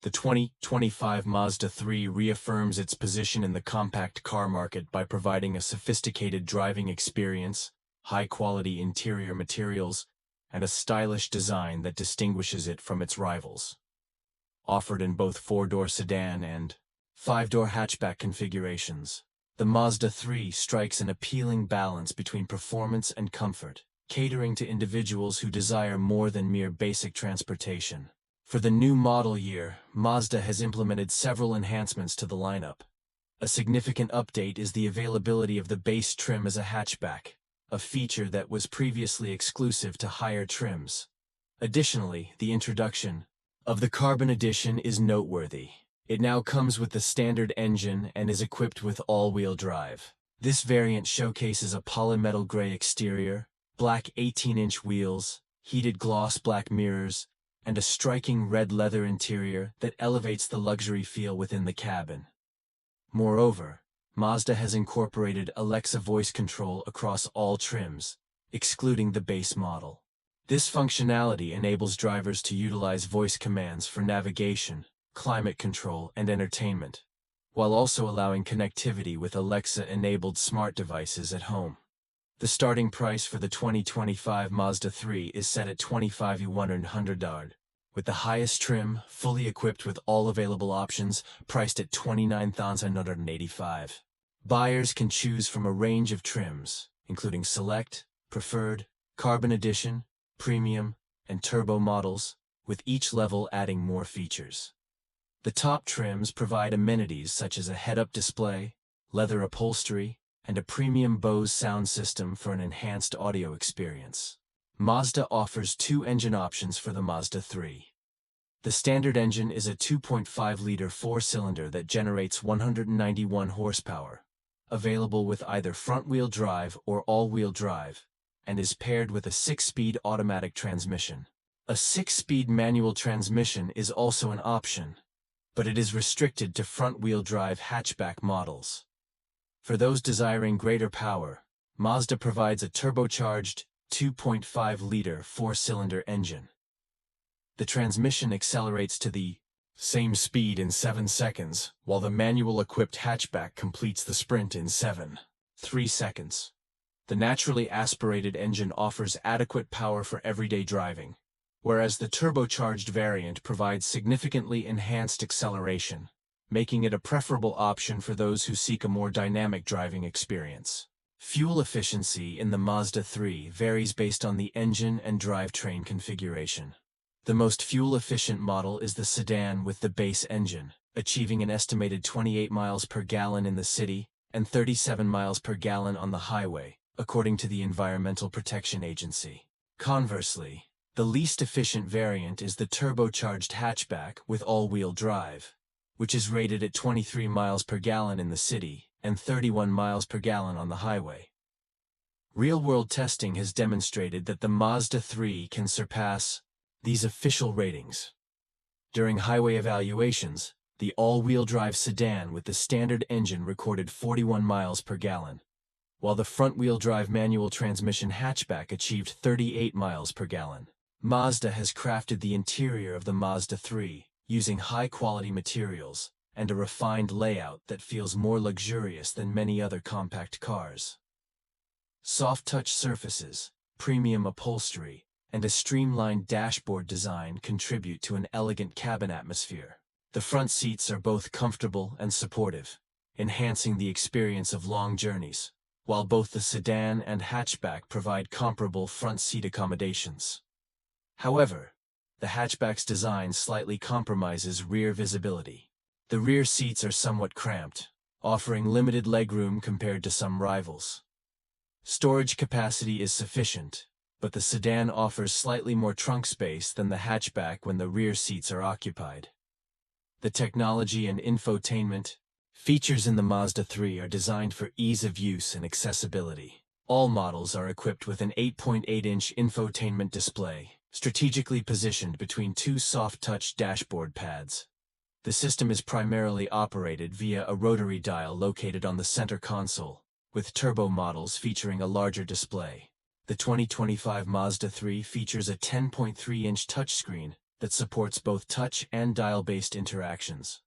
The 2025 Mazda 3 reaffirms its position in the compact car market by providing a sophisticated driving experience, high-quality interior materials, and a stylish design that distinguishes it from its rivals. Offered in both 4-door sedan and 5-door hatchback configurations, the Mazda 3 strikes an appealing balance between performance and comfort, catering to individuals who desire more than mere basic transportation. For the new model year, Mazda has implemented several enhancements to the lineup. A significant update is the availability of the base trim as a hatchback, a feature that was previously exclusive to higher trims. Additionally, the introduction of the Carbon Edition is noteworthy. It now comes with the standard engine and is equipped with all-wheel drive. This variant showcases a Polymetal Gray exterior, black 18-inch wheels, heated gloss black mirrors, and a striking red leather interior that elevates the luxury feel within the cabin. Moreover, Mazda has incorporated Alexa voice control across all trims, excluding the base model. This functionality enables drivers to utilize voice commands for navigation, climate control, and entertainment, while also allowing connectivity with Alexa-enabled smart devices at home. The starting price for the 2025 Mazda 3 is set at $25,100, with the highest trim, fully equipped with all available options, priced at $29,985. Buyers can choose from a range of trims, including Select, Preferred, Carbon Edition, Premium, and Turbo models, with each level adding more features. The top trims provide amenities such as a head-up display, leather upholstery, and a premium Bose sound system for an enhanced audio experience. Mazda offers two engine options for the Mazda 3. The standard engine is a 2.5-liter four-cylinder that generates 191 horsepower, available with either front-wheel drive or all-wheel drive, and is paired with a 6-speed automatic transmission. A 6-speed manual transmission is also an option, but it is restricted to front-wheel drive hatchback models. For those desiring greater power, Mazda provides a turbocharged 2.5-liter four-cylinder engine. The transmission accelerates to the same speed in 7 seconds, while the manual-equipped hatchback completes the sprint in 7.3 seconds. The naturally aspirated engine offers adequate power for everyday driving, whereas the turbocharged variant provides significantly enhanced acceleration, making it a preferable option for those who seek a more dynamic driving experience. Fuel efficiency in the Mazda 3 varies based on the engine and drivetrain configuration. The most fuel-efficient model is the sedan with the base engine, achieving an estimated 28 miles per gallon in the city and 37 miles per gallon on the highway, according to the Environmental Protection Agency. Conversely, the least efficient variant is the turbocharged hatchback with all-wheel drive, which is rated at 23 miles per gallon in the city and 31 miles per gallon on the highway. Real-world testing has demonstrated that the Mazda 3 can surpass these official ratings. During highway evaluations, the all-wheel drive sedan with the standard engine recorded 41 miles per gallon, while the front-wheel drive manual transmission hatchback achieved 38 miles per gallon. Mazda has crafted the interior of the Mazda 3 using high-quality materials and a refined layout that feels more luxurious than many other compact cars. Soft-touch surfaces, premium upholstery, and a streamlined dashboard design contribute to an elegant cabin atmosphere. The front seats are both comfortable and supportive, enhancing the experience of long journeys, while both the sedan and hatchback provide comparable front seat accommodations. However, the hatchback's design slightly compromises rear visibility. The rear seats are somewhat cramped, offering limited legroom compared to some rivals. Storage capacity is sufficient, but the sedan offers slightly more trunk space than the hatchback when the rear seats are occupied. The technology and infotainment features in the Mazda 3 are designed for ease of use and accessibility. All models are equipped with an 8.8-inch infotainment display, strategically positioned between two soft-touch dashboard pads. The system is primarily operated via a rotary dial located on the center console, with turbo models featuring a larger display. The 2025 Mazda 3 features a 10.3-inch touchscreen that supports both touch and dial-based interactions.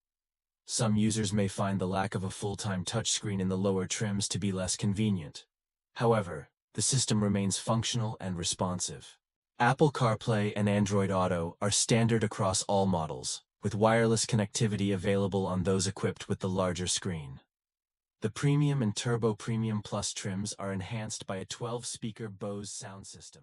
Some users may find the lack of a full-time touchscreen in the lower trims to be less convenient. However, the system remains functional and responsive. Apple CarPlay and Android Auto are standard across all models, with wireless connectivity available on those equipped with the larger screen. The Premium and Turbo Premium Plus trims are enhanced by a 12-speaker Bose sound system.